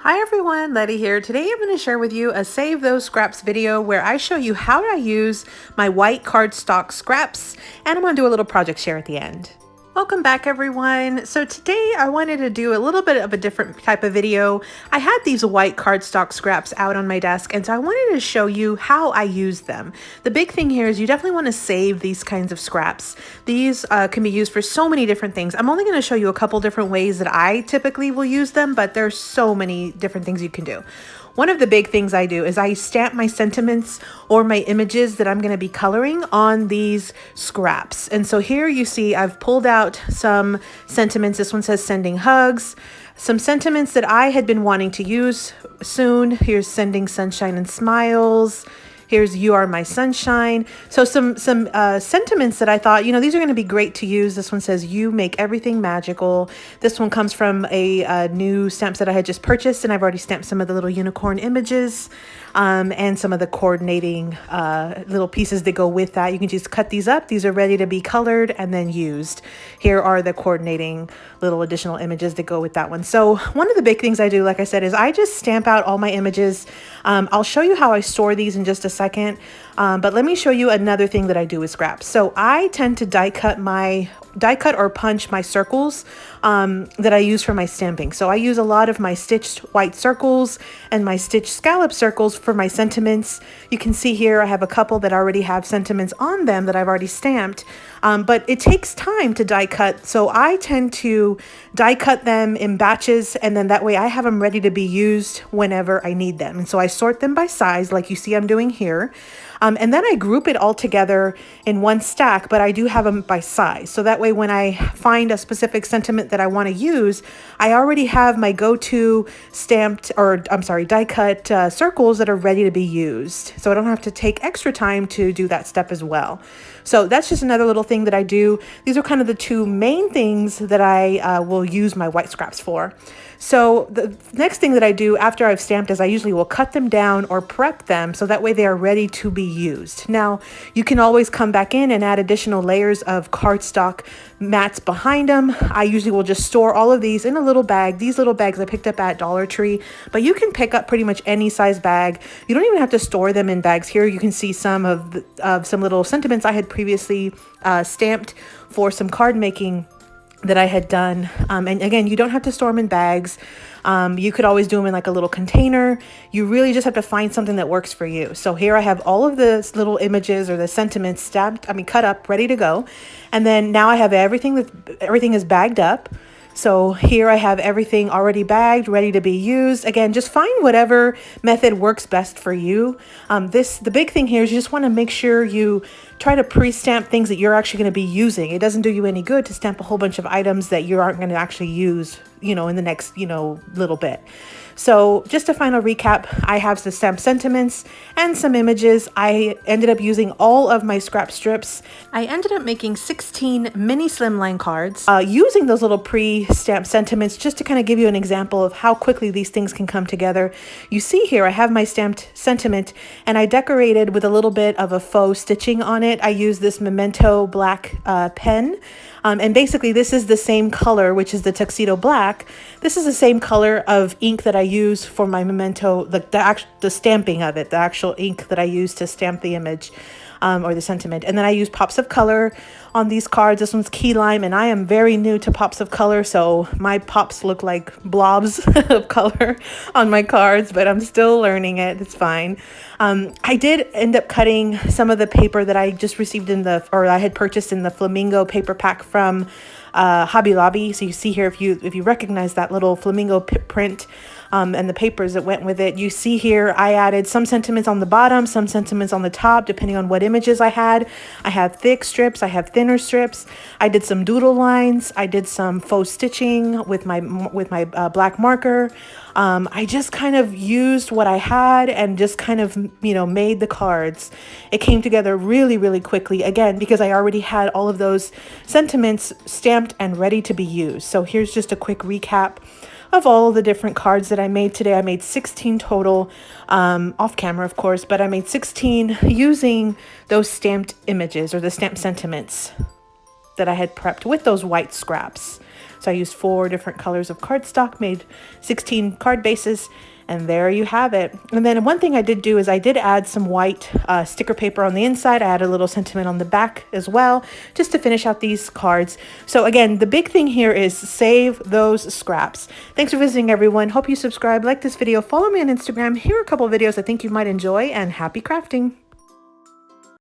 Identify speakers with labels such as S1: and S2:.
S1: Hi everyone, Letty here. Today I'm going to share with you a Save Those Scraps video where I show you how I use my white cardstock scraps, and I'm going to do a little project share at the end. Welcome back everyone. So today I wanted to do a little bit of a different type of video. I had these white cardstock scraps out on my desk, and so I wanted to show you how I use them. The big thing here is you definitely want to save these kinds of scraps. These can be used for so many different things. I'm only going to show you a couple different ways that I typically will use them, but there's so many different things you can do. One of the big things I do is I stamp my sentiments or my images that I'm going to be coloring on these scraps. And so here you see I've pulled out some sentiments. This one says sending hugs. Some sentiments that I had been wanting to use soon. Here's sending sunshine and smiles. Here's you are my sunshine. So some sentiments that I thought, these are going to be great to use. This one says you make everything magical. This one comes from a new stamp set I had just purchased, and I've already stamped some of the little unicorn images and some of the coordinating little pieces that go with that. You can just cut these up. These are ready to be colored and then used. Here are the coordinating little additional images that go with that one. So one of the big things I do, like I said, is I just stamp out all my images. I'll show you how I store these in just a second, but let me show you another thing that I do with scraps. So I tend to die cut or punch my circles that I use for my stamping. So I use a lot of my stitched white circles and my stitched scallop circles for my sentiments. You can see here I have a couple that already have sentiments on them that I've already stamped, but it takes time to die cut. So I tend to die cut them in batches, and then that way I have them ready to be used whenever I need them. And so I sort them by size like you see I'm doing here. And then I group it all together in one stack, but I do have them by size. So that way when I find a specific sentiment that I want to use, I already have my go-to die cut circles that are ready to be used. So I don't have to take extra time to do that step as well. So that's just another little thing that I do. These are kind of the two main things that I will use my white scraps for. So the next thing that I do after I've stamped is I usually will cut them down or prep them so that way they are ready to be used. Now, you can always come back in and add additional layers of cardstock mats behind them. I usually will just store all of these in a little bag. These little bags I picked up at Dollar Tree, but you can pick up pretty much any size bag. You don't even have to store them in bags. Here you can see some of some little sentiments I had previously stamped for some card making that I had done. And again, you don't have to store them in bags. You could always do them in like a little container. You really just have to find something that works for you. So here I have all of the little images or the sentiments cut up, ready to go. And then now I have everything is bagged up. So here I have everything already bagged, ready to be used. Again, just find whatever method works best for you. The big thing here is you just want to make sure you try to pre-stamp things that you're actually going to be using. It doesn't do you any good to stamp a whole bunch of items that you aren't going to actually use, in the next, little bit. So just a final recap, I have the stamped sentiments and some images. I ended up using all of my scrap strips. I ended up making 16 mini slimline cards using those little pre-stamped sentiments just to kind of give you an example of how quickly these things can come together. You see here I have my stamped sentiment, and I decorated with a little bit of a faux stitching on it. I used this Memento black pen. And basically this is the same color, which is the tuxedo black. This is the same color of ink that I use for my Memento, the stamping of it, the actual ink that I use to stamp the image or the sentiment. And then I use pops of color on these cards. This one's key lime, and I am very new to pops of color, so my pops look like blobs of color on my cards, but I'm still learning it. It's fine. I did end up cutting some of the paper that I just received I had purchased in the flamingo paper pack from Hobby Lobby. So you see here, if you recognize that little flamingo print and the papers that went with it, you see here I added some sentiments on the bottom, some sentiments on the top, depending on what images I had. I have thick strips, I have thinner strips. I did some doodle lines. I did some faux stitching with my black marker. I just kind of used what I had and just kind of, made the cards. It came together really, really quickly, again, because I already had all of those sentiments stamped and ready to be used. So here's just a quick recap of all of the different cards that I made today. I made 16 total, off camera, of course, but I made 16 using those stamped images or the stamped sentiments that I had prepped with those white scraps. So I used 4 different colors of cardstock, made 16 card bases, and there you have it. And then one thing I did do is I did add some white sticker paper on the inside. I added a little sentiment on the back as well, just to finish out these cards. So again, the big thing here is save those scraps. Thanks for visiting, everyone. Hope you subscribe, like this video, follow me on Instagram. Here are a couple videos I think you might enjoy, and happy crafting.